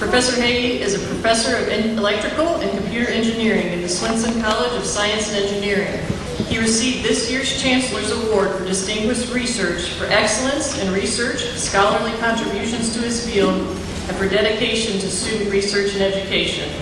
Professor Hayee is a professor of electrical and computer engineering at the Swenson College of Science and Engineering. He received this year's Chancellor's Award for Distinguished Research for excellence in research, scholarly contributions to his field, and for dedication to student research and education.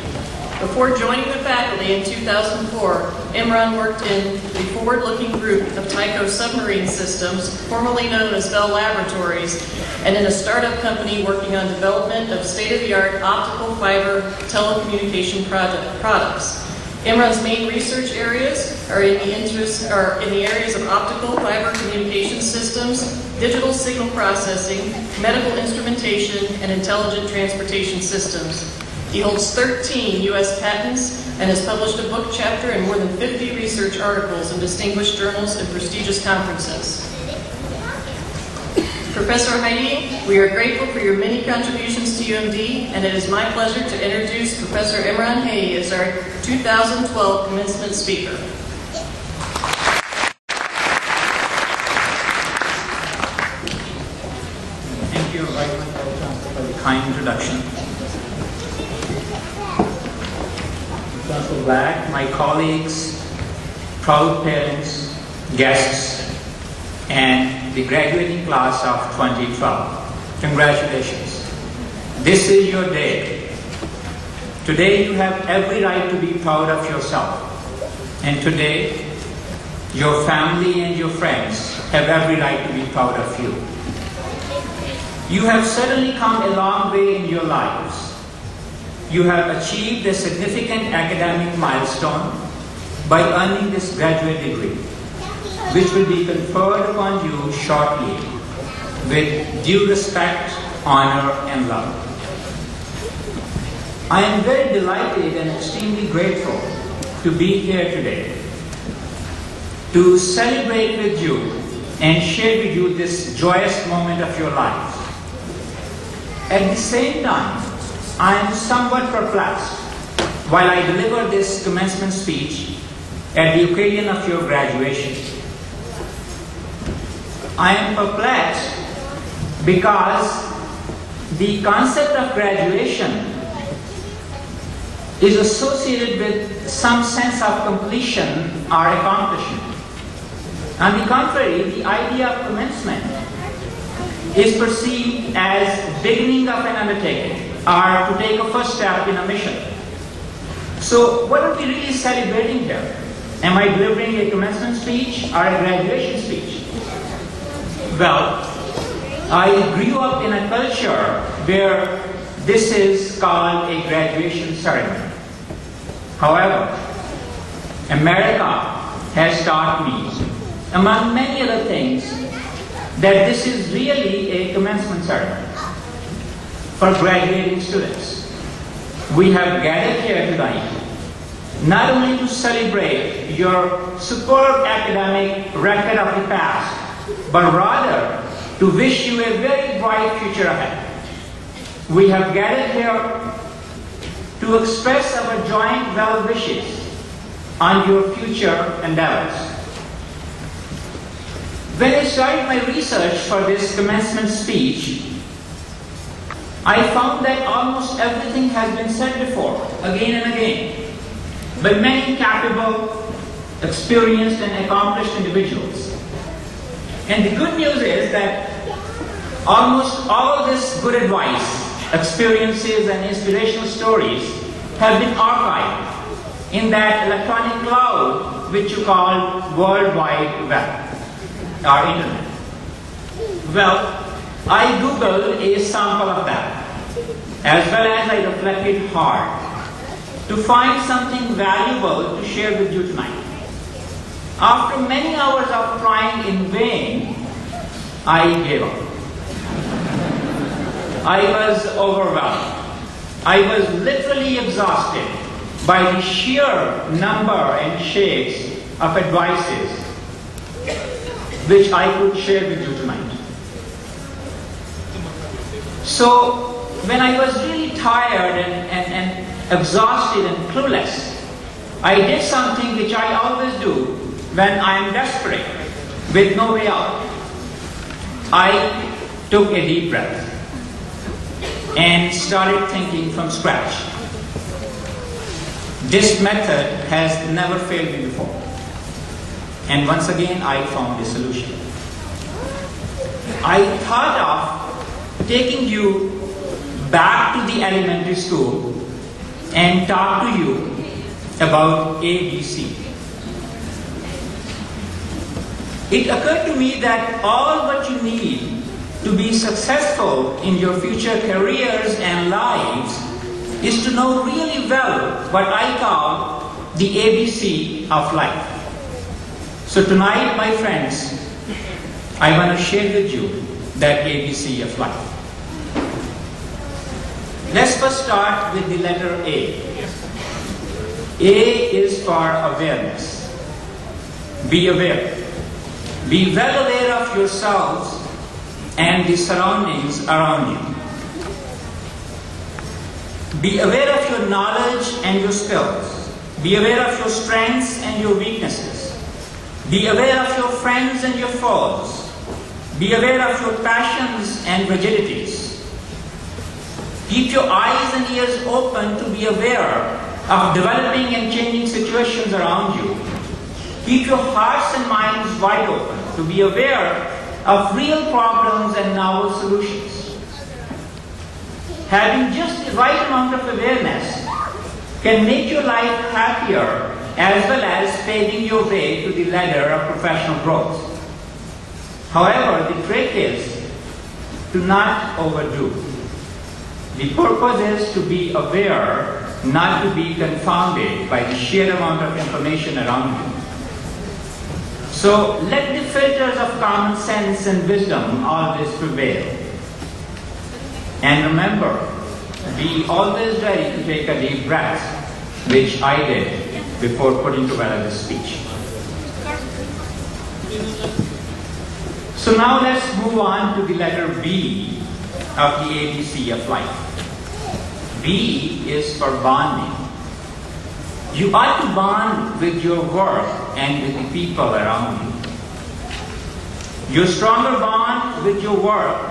Before joining the faculty in 2004, Imran worked in the forward-looking group of Tycho submarine systems, formerly known as Bell Laboratories, and in a startup company working on development of state-of-the-art optical fiber telecommunication products. Imran's main research areas are in the areas of optical fiber communication systems, digital signal processing, medical instrumentation, and intelligent transportation systems. He holds 13 U.S. patents and has published a book chapter and more than 50 research articles in distinguished journals and prestigious conferences. Professor Hayee, we are grateful for your many contributions to UMD, and it is my pleasure to introduce Professor Imran Hayee as our 2012 commencement speaker. Thank you very much for the kind introduction. Professor Black, my colleagues, proud parents, guests, and the graduating class of 2012. Congratulations. This is your day. Today you have every right to be proud of yourself. And today, your family and your friends have every right to be proud of you. You have certainly come a long way in your lives. You have achieved a significant academic milestone by earning this graduate degree, which will be conferred upon you shortly with due respect, honor, and love. I am very delighted and extremely grateful to be here today to celebrate with you and share with you this joyous moment of your lives. At the same time, I am somewhat perplexed while I deliver this commencement speech at the occasion of your graduation. I am perplexed because the concept of graduation is associated with some sense of completion or accomplishment. On the contrary, the idea of commencement is perceived as beginning of an undertaking, or to take a first step in a mission. So what are we really celebrating here? Am I delivering a commencement speech or a graduation speech? Well, I grew up in a culture where this is called a graduation ceremony. However, America has taught me, among many other things, that this is really a commencement ceremony for graduating students. We have gathered here tonight not only to celebrate your superb academic record of the past, but rather to wish you a very bright future ahead. We have gathered here to express our joint well wishes on your future endeavors. When I started my research for this commencement speech, I found that almost everything has been said before, again and again, by many capable, experienced, and accomplished individuals. And the good news is that almost all this good advice, experiences, and inspirational stories have been archived in that electronic cloud which you call World Wide Web, or Internet. Well, I Googled a sample of that, as well as I reflected hard to find something valuable to share with you tonight. After many hours of trying in vain, I gave up. I was overwhelmed. I was literally exhausted by the sheer number and shades of advices which I could share with you tonight. So, when I was really tired and exhausted and clueless, I did something which I always do when I am desperate, with no way out. I took a deep breath. and started thinking from scratch. This method has never failed me before. And once again, I found a solution. I thought of taking you back to the elementary school and talk to you about ABC. It occurred to me that all what you need to be successful in your future careers and lives is to know really well what I call the ABC of life. So tonight, my friends, I want to share with you that ABC of life. Let's first start with the letter A. A is for awareness. Be aware. Be well aware of yourselves and the surroundings around you. Be aware of your knowledge and your skills. Be aware of your strengths and your weaknesses. Be aware of your friends and your foes. Be aware of your passions and rigidities. Keep your eyes and ears open to be aware of developing and changing situations around you. Keep your hearts and minds wide open to be aware of real problems and novel solutions. Having just the right amount of awareness can make your life happier as well as paving your way to the ladder of professional growth. However, the trick is to not overdo. The purpose is to be aware, not to be confounded by the sheer amount of information around you. So let the filters of common sense and wisdom always prevail. And remember, be always ready to take a deep breath, which I did before putting together this speech. So now let's move on to the letter B of the ABC of life. B is for bonding. You ought to bond with your work and with the people around you. Your stronger bond with your work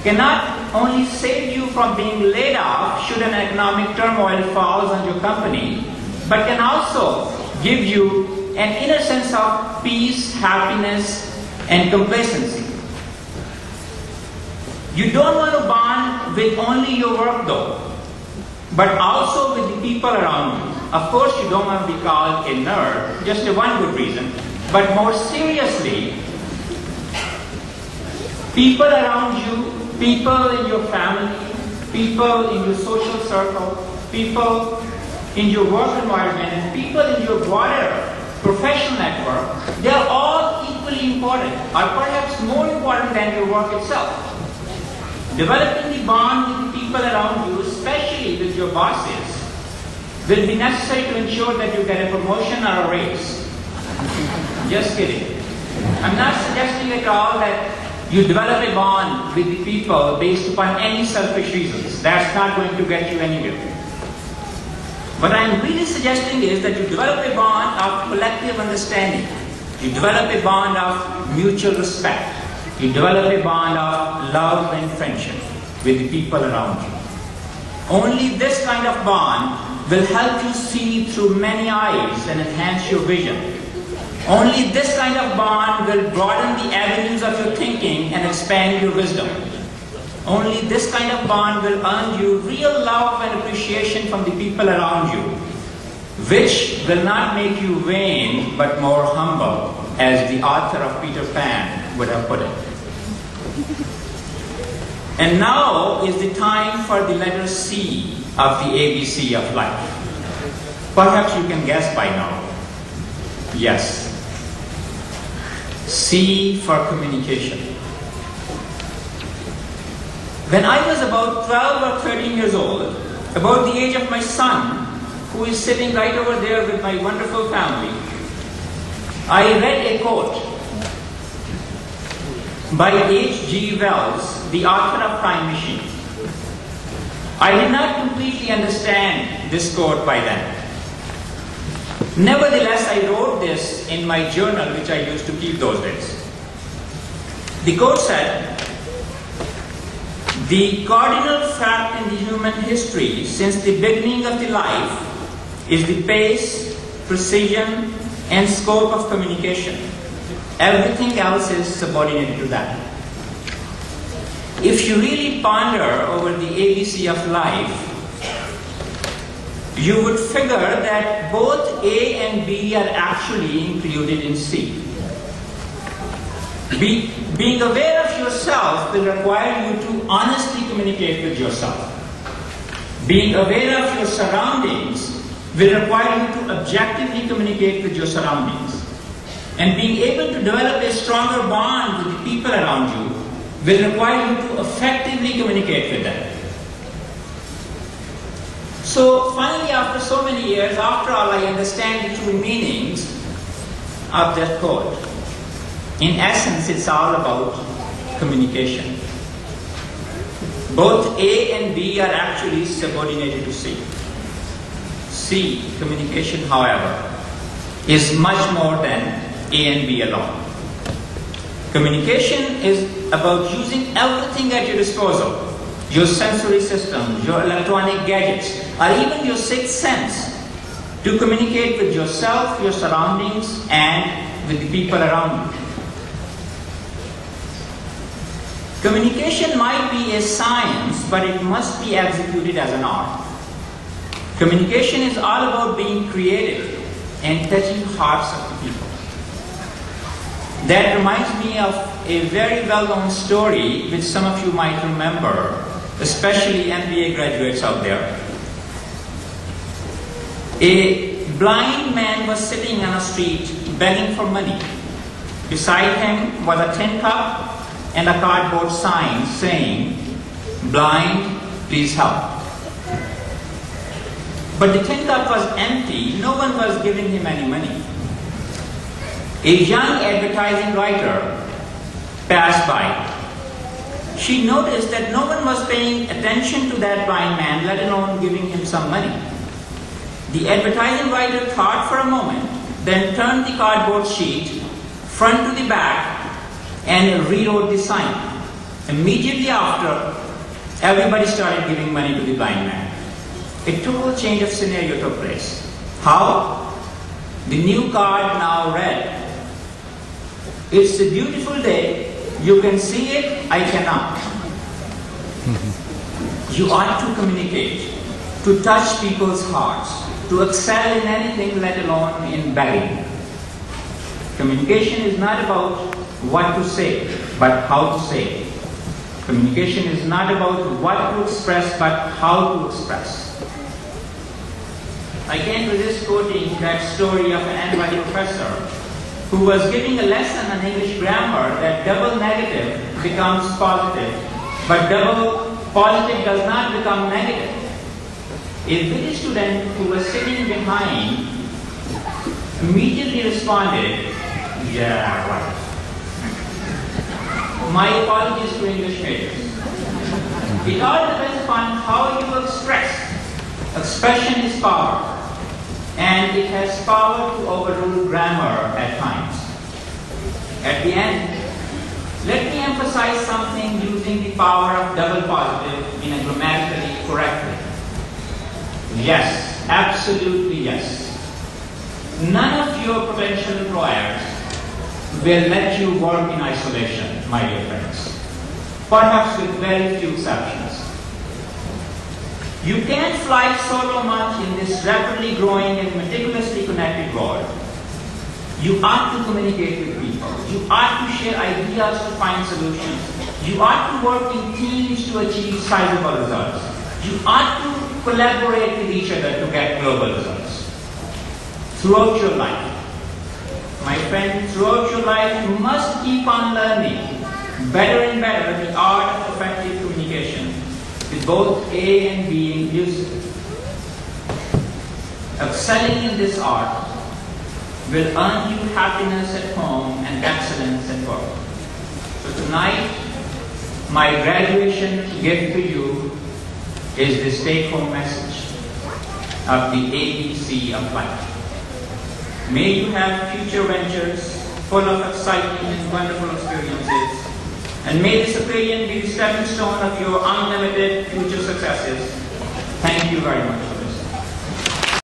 cannot only save you from being laid off should an economic turmoil falls on your company, but can also give you an inner sense of peace, happiness, and complacency. You don't want to bond with only your work though, but also with the people around you. Of course, you don't want to be called a nerd, just for one good reason, but more seriously, people around you, people in your family, people in your social circle, people in your work environment, and people in your broader professional network, they are all equally important, or perhaps more important than your work itself. Developing the bond with the people around you, especially with your bosses, will be necessary to ensure that you get a promotion or a raise. Just kidding. I'm not suggesting at all that you develop a bond with the people based upon any selfish reasons. That's not going to get you anywhere. What I'm really suggesting is that you develop a bond of collective understanding. You develop a bond of mutual respect. You develop a bond of love and friendship with the people around you. Only this kind of bond will help you see through many eyes and enhance your vision. Only this kind of bond will broaden the avenues of your thinking and expand your wisdom. Only this kind of bond will earn you real love and appreciation from the people around you, which will not make you vain but more humble, as the author of Peter Pan would have put it. And now is the time for the letter C of the ABC of life. Perhaps you can guess by now. Yes. C for communication. When I was about 12 or 13 years old, about the age of my son, who is sitting right over there with my wonderful family, I read a quote by H.G. Wells, the author of Time Machine. I did not completely understand this quote by then. Nevertheless, I wrote this in my journal, which I used to keep those days. The quote said, The cardinal fact in the human history since the beginning of the life is the pace, precision, and scope of communication. Everything else is subordinated to that. If you really ponder over the ABC of life, you would figure that both A and B are actually included in C. Being aware of yourself will require you to honestly communicate with yourself. Being aware of your surroundings will require you to objectively communicate with your surroundings. And being able to develop a stronger bond with the people around you will require you to effectively communicate with them. So finally, after so many years, after all, I understand the true meanings of that quote. In essence, it's all about communication. Both A and B are actually subordinated to C. C, communication, however, is much more than A and B alone. Communication is about using everything at your disposal, your sensory systems, your electronic gadgets, or even your sixth sense, to communicate with yourself, your surroundings, and with the people around you. Communication might be a science, but it must be executed as an art. Communication is all about being creative and touching hearts of the people. That reminds me of a very well-known story which some of you might remember, especially MBA graduates out there. A blind man was sitting on a street begging for money. Beside him was a tin cup and a cardboard sign saying, "Blind, please help." But the tin cup was empty. No one was giving him any money. A young advertising writer passed by. She noticed that no one was paying attention to that blind man, let alone giving him some money. The advertising writer thought for a moment, then turned the cardboard sheet front to the back and rewrote the sign. Immediately after, everybody started giving money to the blind man. A total change of scenario took place. How? The new card now read, "It's a beautiful day. You can see it, I cannot." You ought to communicate, to touch people's hearts, to excel in anything, let alone in begging. Communication is not about what to say, but how to say it. Communication is not about what to express, but how to express. I can't resist quoting that story of an NY professor who was giving a lesson on English grammar that double negative becomes positive, but double positive does not become negative. A village student who was sitting behind immediately responded, "Yeah, right." My apologies to English majors. It all depends upon how you express. Expression is power, and it has power to overrule grammar at times. At the end, let me emphasize something using the power of double positive in a grammatically correct way. Yes, absolutely yes. None of your potential employers will let you work in isolation, my dear friends, perhaps with very few exceptions. You can't fly solo much in this rapidly growing and meticulously connected world. You ought to communicate with people. You ought to share ideas to find solutions. You ought to work in teams to achieve sizable results. You ought to collaborate with each other to get global results. Throughout your life, my friend, throughout your life, you must keep on learning better and better the art of effective communication with both A and B inclusive. Excelling in this art will earn you happiness at home and excellence at work. So tonight, my graduation gift to you is this take-home message of the ABC of life. May you have future ventures full of exciting and wonderful experiences. And may this occasion be the stepping stone of your unlimited future successes. Thank you very much.